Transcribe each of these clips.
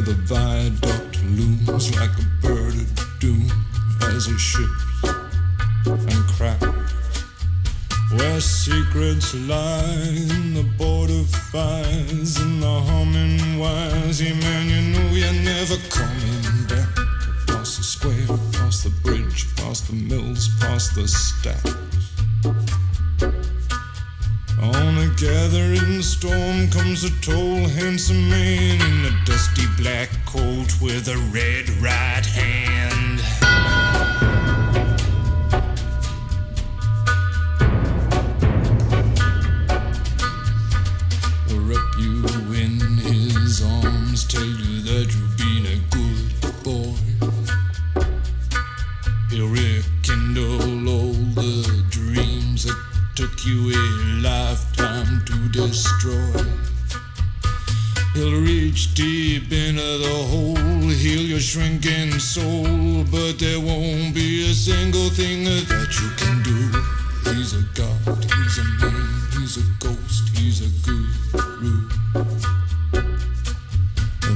the viaduct looms like a bird of doom as it ships and cracks. Where secrets lie in the border fires and the humming wires. Yeah, man, you know you're never coming back. Past the square, past the bridge, past the mills, past the stacks. On a gathering storm comes a tall, handsome man in a dusty black coat with a red right hand. He'll wrap you in his arms, tell you that you've been a good boy. He'll rekindle all the dreams that took you a lifetime to destroy. He'll reach deep into the hole, heal your shrinking soul, but there won't be a single thing that you can do. He's a god, he's a man, he's a ghost, he's a guru.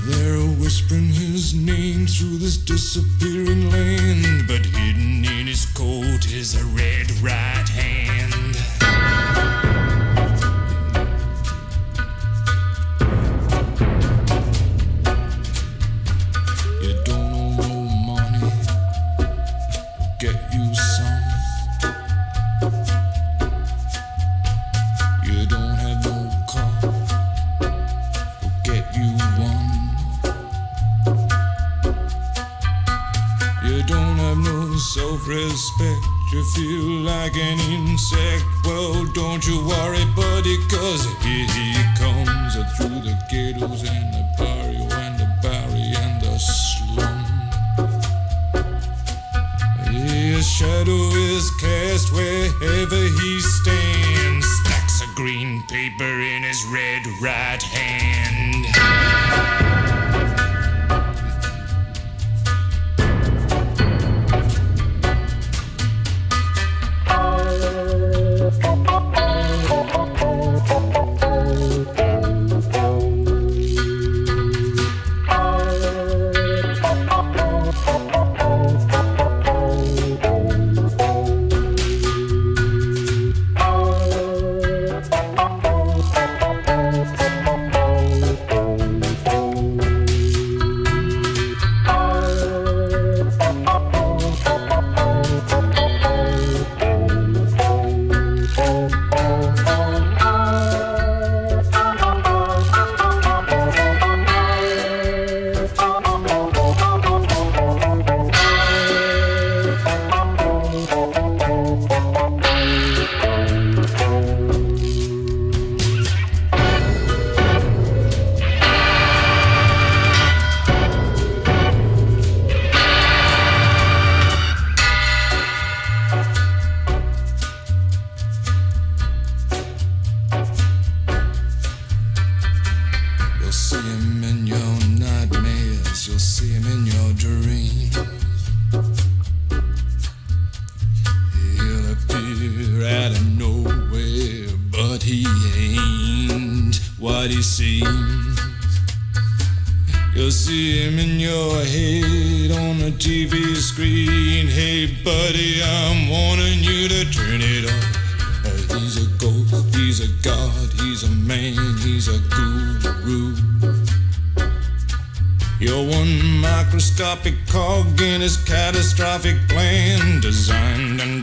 They're whispering his name through this disappearing land, but hidden in his coat is a red right hand. Self-respect, you feel like an insect. Well, don't you worry, buddy, cause here he comes through the ghettos and the barrio and the barry and the slum. His shadow is cast wherever he stands, stacks of green paper in his red right hand. Seems you'll see him in your head on the TV screen. Hey buddy, I'm warning you to turn it off. He's a ghost, he's a god, he's a man, he's a guru. You're one microscopic cog in his catastrophic plan, designed and